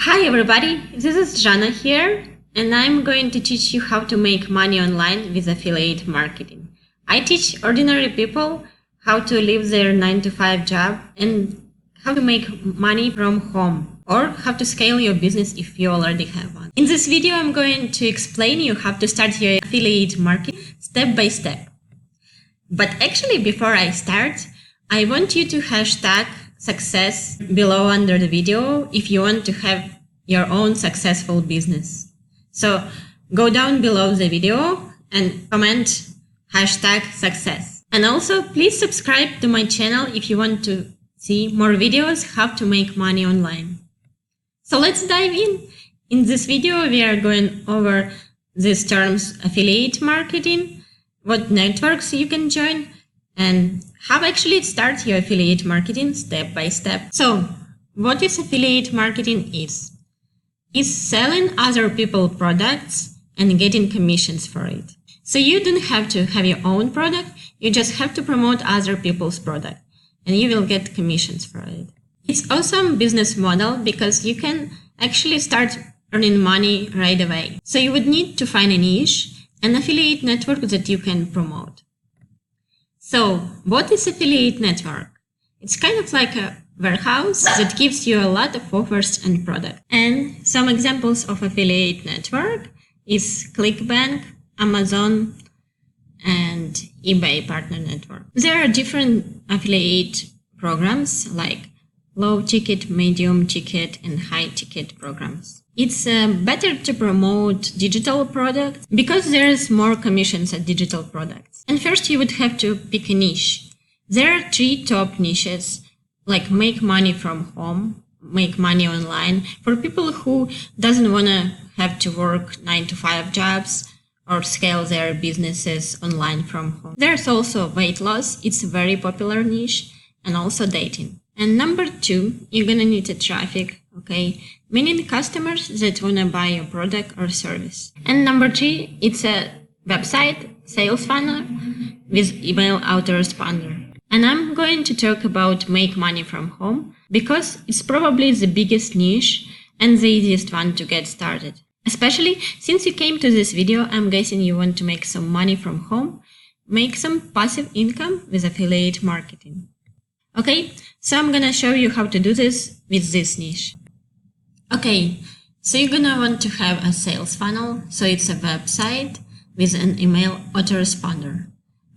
Hi everybody, this is Jana here, and I'm going to teach you how to make money online with affiliate marketing. I teach ordinary people how to leave their 9-to-5 job and how to make money from home, or how to scale your business if you already have one. In this video, I'm going to explain you how to start your affiliate marketing step by step. But actually, before I start, I want you to hashtag success below under the video if you want to have your own successful business. So go down below the video and comment hashtag success. And also please subscribe to my channel if you want to see more videos how to make money online. So let's dive in. In this video, we are going over these terms: affiliate marketing, what networks you can join, and how actually start your affiliate marketing step by step. So what is affiliate marketing is selling other people's products and getting commissions for it. So you don't have to have your own product, you just have to promote other people's product and you will get commissions for it. It's awesome business model because you can actually start earning money right away. So you would need to find a niche, an affiliate network that you can promote. So what is affiliate network? It's kind of like a warehouse that gives you a lot of offers and product. And some examples of affiliate network is ClickBank, Amazon, and eBay partner network. There are different affiliate programs like low ticket, medium ticket, and high ticket programs. It's better to promote digital products because there's more commissions at digital products. And first you would have to pick a niche. There are 3 top niches, like make money from home, make money online, for people who doesn't want to have to work 9-to-5 jobs or scale their businesses online from home. There's also weight loss. It's a very popular niche, and also dating. And number 2, you're going to need a traffic, okay? Meaning customers that want to buy your product or service. And number 3, it's a website, sales funnel with email autoresponder. And I'm going to talk about make money from home because it's probably the biggest niche and the easiest one to get started. Especially since you came to this video, I'm guessing you want to make some money from home, make some passive income with affiliate marketing. Okay, so I'm gonna show you how to do this with this niche. Okay, so you're gonna want to have a sales funnel. So it's a website with an email autoresponder.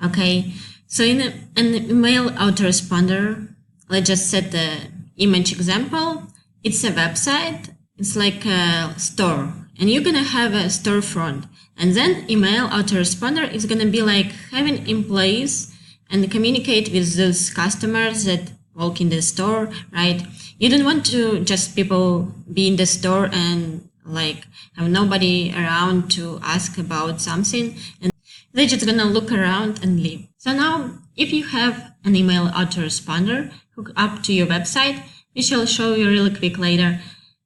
Okay, so in an email autoresponder, let's just set the image example. It's a website. It's like a store, and you're gonna have a storefront. And then email autoresponder is gonna be like having employees and communicate with those customers that walk in the store, right? You don't want to just people be in the store and like have nobody around to ask about something, and they're just gonna look around and leave. So now, if you have an email autoresponder hooked up to your website, which I'll show you really quick later,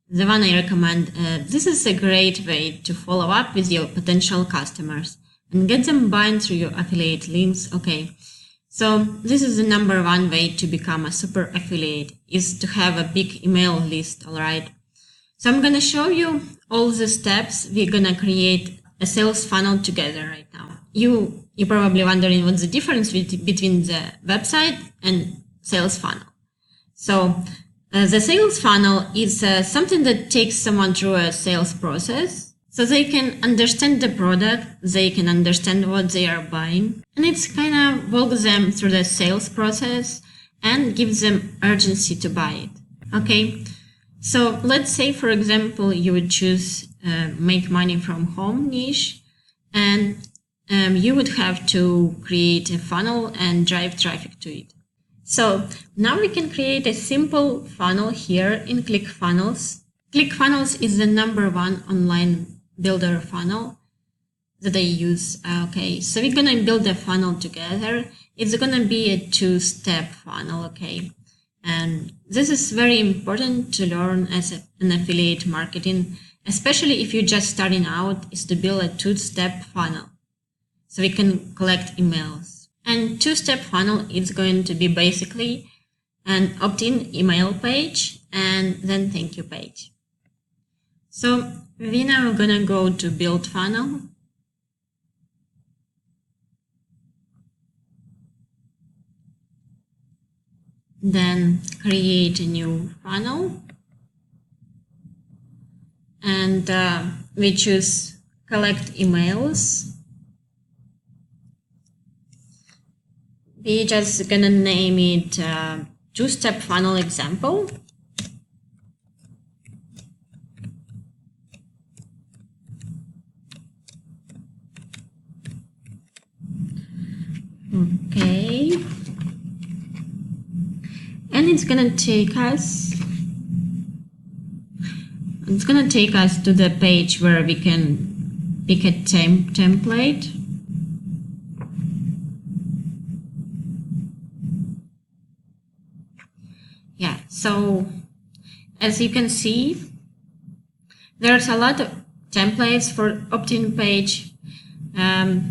the one I recommend, this is a great way to follow up with your potential customers and get them buying through your affiliate links. Okay, so this is the number 1 way to become a super affiliate, is to have a big email list, all right? So I'm gonna show you all the steps. We're gonna create a sales funnel together right now. You're probably wondering what's the difference between the website and sales funnel. So the sales funnel is something that takes someone through a sales process so they can understand the product, they can understand what they are buying, and it's kind of walks them through the sales process and gives them urgency to buy it. Okay, so let's say, for example, you would choose make money from home niche, and you would have to create a funnel and drive traffic to it. So now we can create a simple funnel here in ClickFunnels. ClickFunnels is the number 1 online builder funnel that I use. Okay, so we're gonna build a funnel together. It's gonna be a 2-step funnel, okay? And this is very important to learn as an affiliate marketing, especially if you're just starting out, is to build a 2-step funnel so we can collect emails. And 2-step funnel is going to be basically an opt-in email page and then thank you page. So we now gonna go to build funnel. Then create a new funnel. And we choose collect emails. We just gonna name it two-step funnel example. Okay. And it's gonna take us to the page where we can pick a template. Yeah, so as you can see, there's a lot of templates for opt-in page.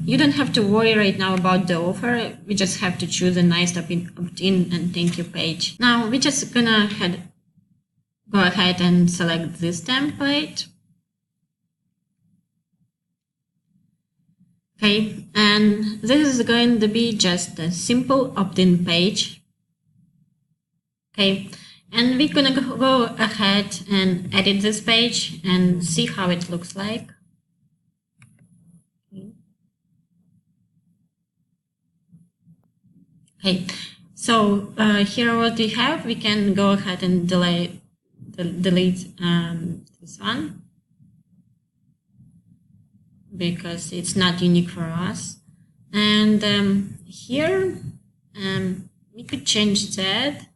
You don't have to worry right now about the offer. We just have to choose a nice opt-in and thank you page. Now we're just gonna go ahead and select this template. Okay, and this is going to be just a simple opt-in page. Okay, and we're gonna go ahead and edit this page and see how it looks like. Okay, so here what we have, we can go ahead and delete this one because it's not unique for us. And here we could change that.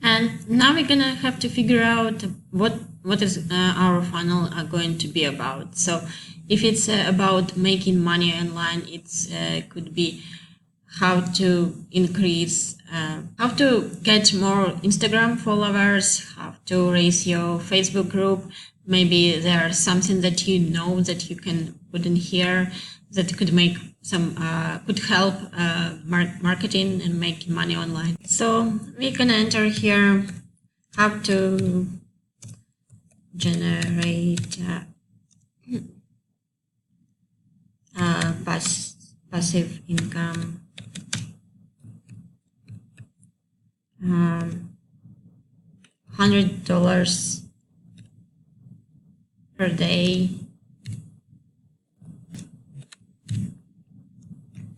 And now we're gonna have to figure out what is our funnel going to be about. So if it's about making money online, it's could be how to increase, how to get more Instagram followers, how to raise your Facebook group. Maybe there's something that you know that you can put in here that could make some could help marketing and making money online. So we're gonna enter here how to generate passive income, $100 per day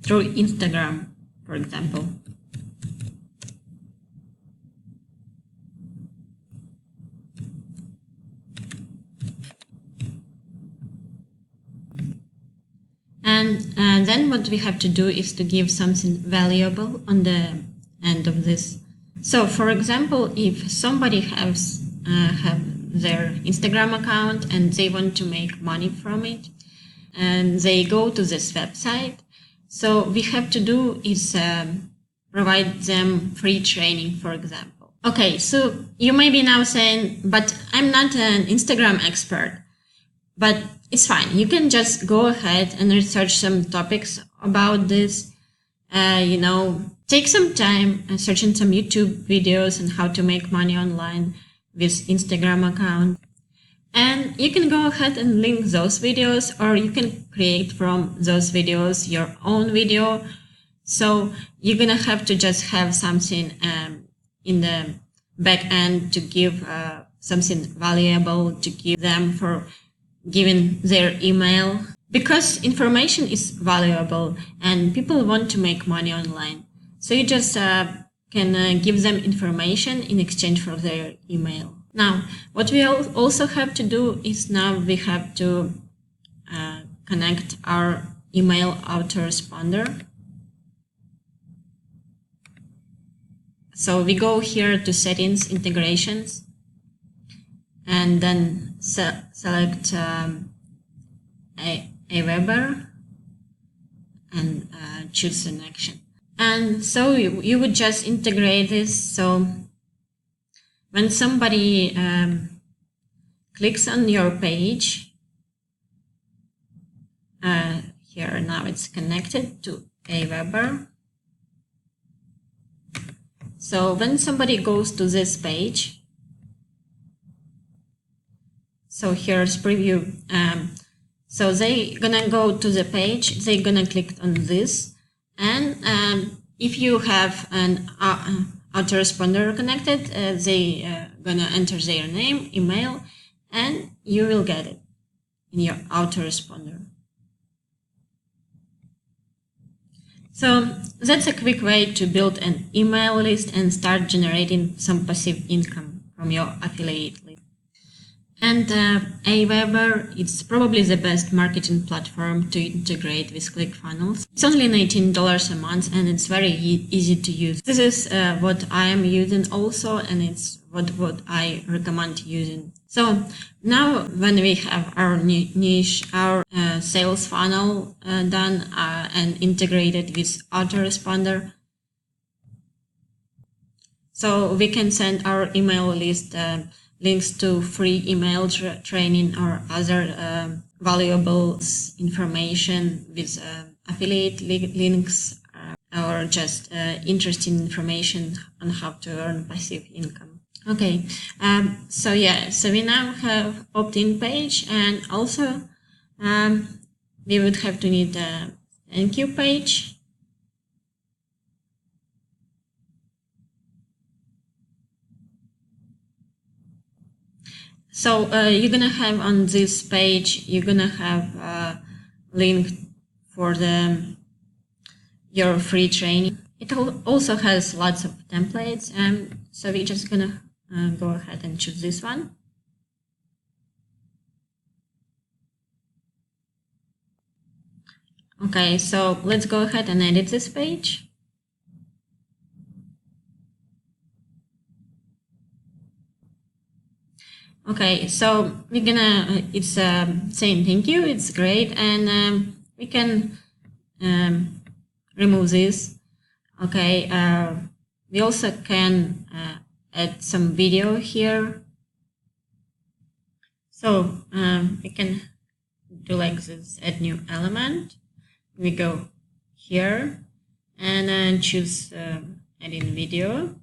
through Instagram, for example. And then what we have to do is to give something valuable on the end of this. So, for example, if somebody has have their Instagram account and they want to make money from it, and they go to this website, so we have to do is provide them free training, for example. Okay, so you may be now saying, but I'm not an Instagram expert. But it's fine. You can just go ahead and research some topics about this. Take some time and searching some YouTube videos on how to make money online with Instagram account. And you can go ahead and link those videos, or you can create from those videos your own video. So you're going to have to just have something in the back end to give something valuable to give them for giving their email, because information is valuable and people want to make money online. So you just can give them information in exchange for their email. Now, what we also have to do is now we have to connect our email autoresponder. So we go here to settings, integrations, and then select Aweber and choose an action. And so you would just integrate this. So when somebody clicks on your page, here now it's connected to Aweber. So when somebody goes to this page, So here's preview. So they gonna go to the page, they gonna click on this, and if you have an autoresponder connected, they gonna enter their name, email, and you will get it in your autoresponder. So that's a quick way to build an email list and start generating some passive income from your affiliate list. And Aweber, it's probably the best marketing platform to integrate with ClickFunnels. It's only $19 a month and it's very easy to use. This is what I am using also, and it's what I recommend using. So now when we have our niche, our sales funnel done and integrated with autoresponder, so we can send our email list links to free email training or other valuable information with affiliate links or just interesting information on how to earn passive income. Okay, so we now have opt-in page, and also we would have to need a thank you page. So you're gonna have on this page, you're gonna have a link for your free training. It also has lots of templates, and so we're just gonna go ahead and choose this one. Okay, so let's go ahead and edit this page. Okay, so we're gonna, it's saying thank you, it's great, and we can remove this. Okay, we also can add some video here. So we can do like this, add new element. We go here and then choose adding video.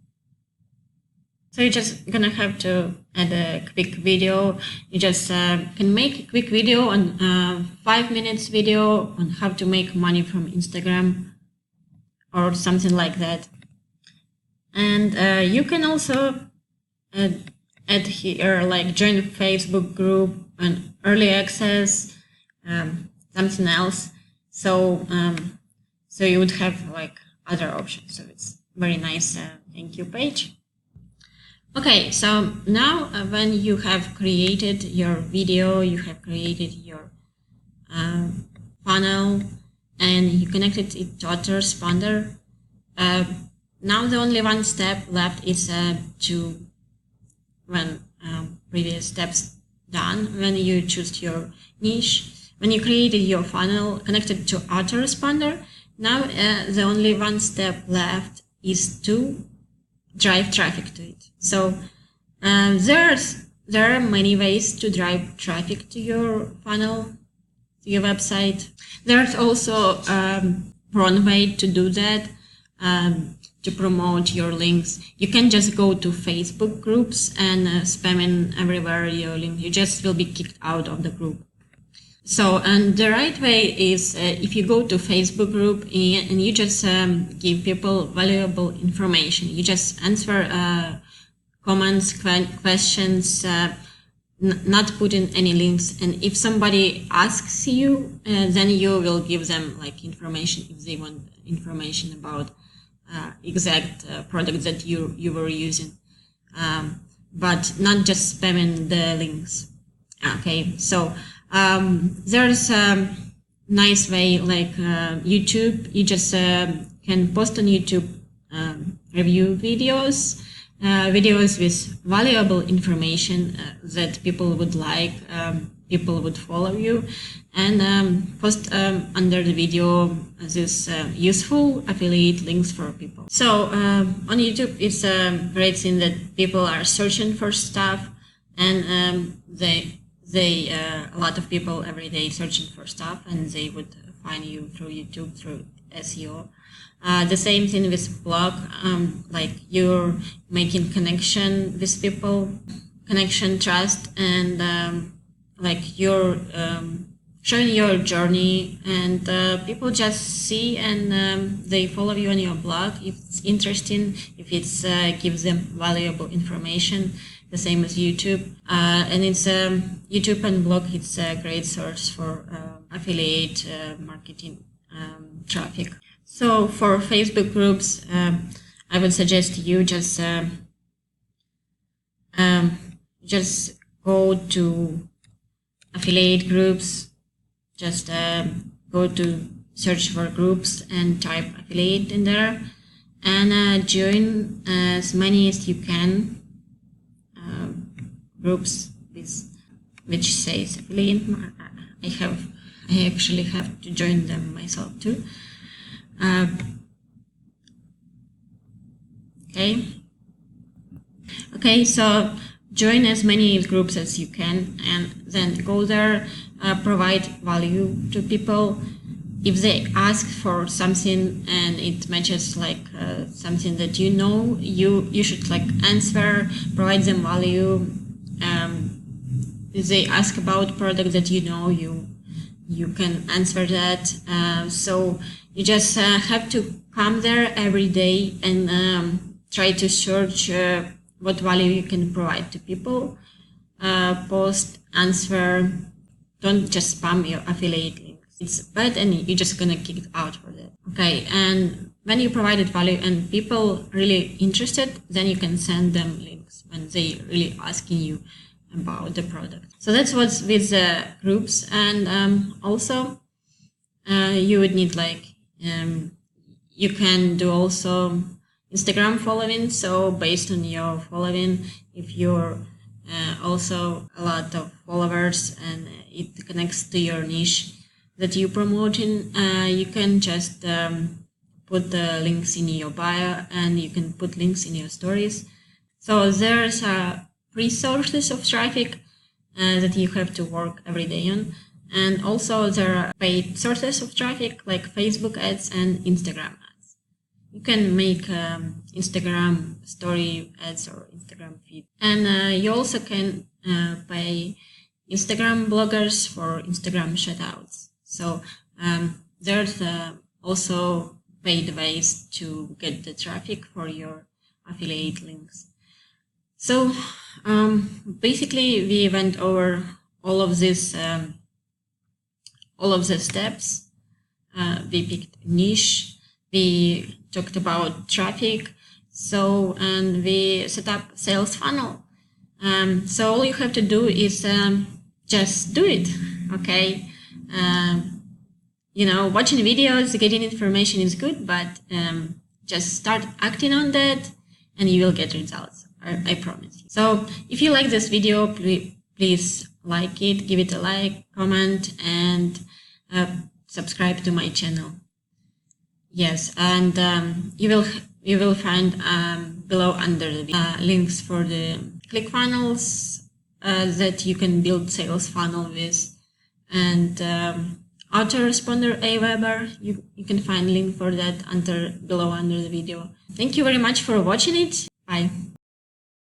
So you're just gonna have to add a quick video. You just can make a quick video on 5 minutes video on how to make money from Instagram or something like that. And you can also add here like join Facebook group and early access, something else. So so you would have like other options. So it's very nice thank you page. Okay, so now when you have created your video, you have created your funnel, and you connected it to autoresponder, now the only one step left is to, when previous steps done, when you choose your niche, when you created your funnel connected to autoresponder, now the only one step left is to drive traffic to it. So there are many ways to drive traffic to your funnel, to your website. There's also one way to do that, to promote your links. You can just go to Facebook groups and spam in everywhere your link. You just will be kicked out of the group. So, and the right way is if you go to Facebook group and you just give people valuable information. You just answer comments, questions, not put in any links. And if somebody asks you, then you will give them like information if they want information about exact product that you were using, but not just spamming the links. Okay, so there's a nice way like YouTube. You just can post on YouTube review videos, videos with valuable information that people would like, people would follow you, and post under the video this useful affiliate links for people. So on YouTube, it's a great thing that people are searching for stuff, and a lot of people every day searching for stuff, and they would find you through YouTube, through SEO. The same thing with blog, like you're making connection with people, connection, trust, and like your showing your journey, and people just see and they follow you on your blog if it's interesting, if it's gives them valuable information, the same as YouTube. And it's YouTube and blog, it's a great source for affiliate marketing traffic. So for Facebook groups, I would suggest you just go to affiliate groups. Just go to search for groups and type affiliate in there, and join as many as you can groups which says affiliate. I actually have to join them myself too. Okay, so join as many groups as you can, and then go there, provide value to people. If they ask for something and it matches like something that you know, you should like answer, provide them value. If they ask about product that you know, you can answer that. So you just have to come there every day and try to search what value you can provide to people. Post, answer. Don't just spam your affiliate links. It's bad and you're just gonna kick it out for that. Okay, and when you provided value and people really interested, then you can send them links when they really asking you about the product. So that's what's with the groups. And also you would need like you can do also Instagram following. So based on your following, if you're also a lot of followers and it connects to your niche that you're promoting, you can just put the links in your bio, and you can put links in your stories. So there's three sources of traffic that you have to work every day on. And also there are paid sources of traffic like Facebook ads and Instagram ads. You can make Instagram story ads or Instagram feed. And you also can pay Instagram bloggers for Instagram shoutouts. So there's also paid ways to get the traffic for your affiliate links. So basically we went over all of this, all of the steps. We picked niche, we talked about traffic, and we set up sales funnel. So all you have to do is just do it, okay? Watching videos, getting information is good, but just start acting on that and you will get results, I promise you. So if you like this video, please like it, give it a like, comment, and subscribe to my channel. Yes, and you will find below under the links for the ClickFunnels that you can build sales funnel with, and autoresponder Aweber. You can find link for that below under the video. Thank you very much for watching it. Bye.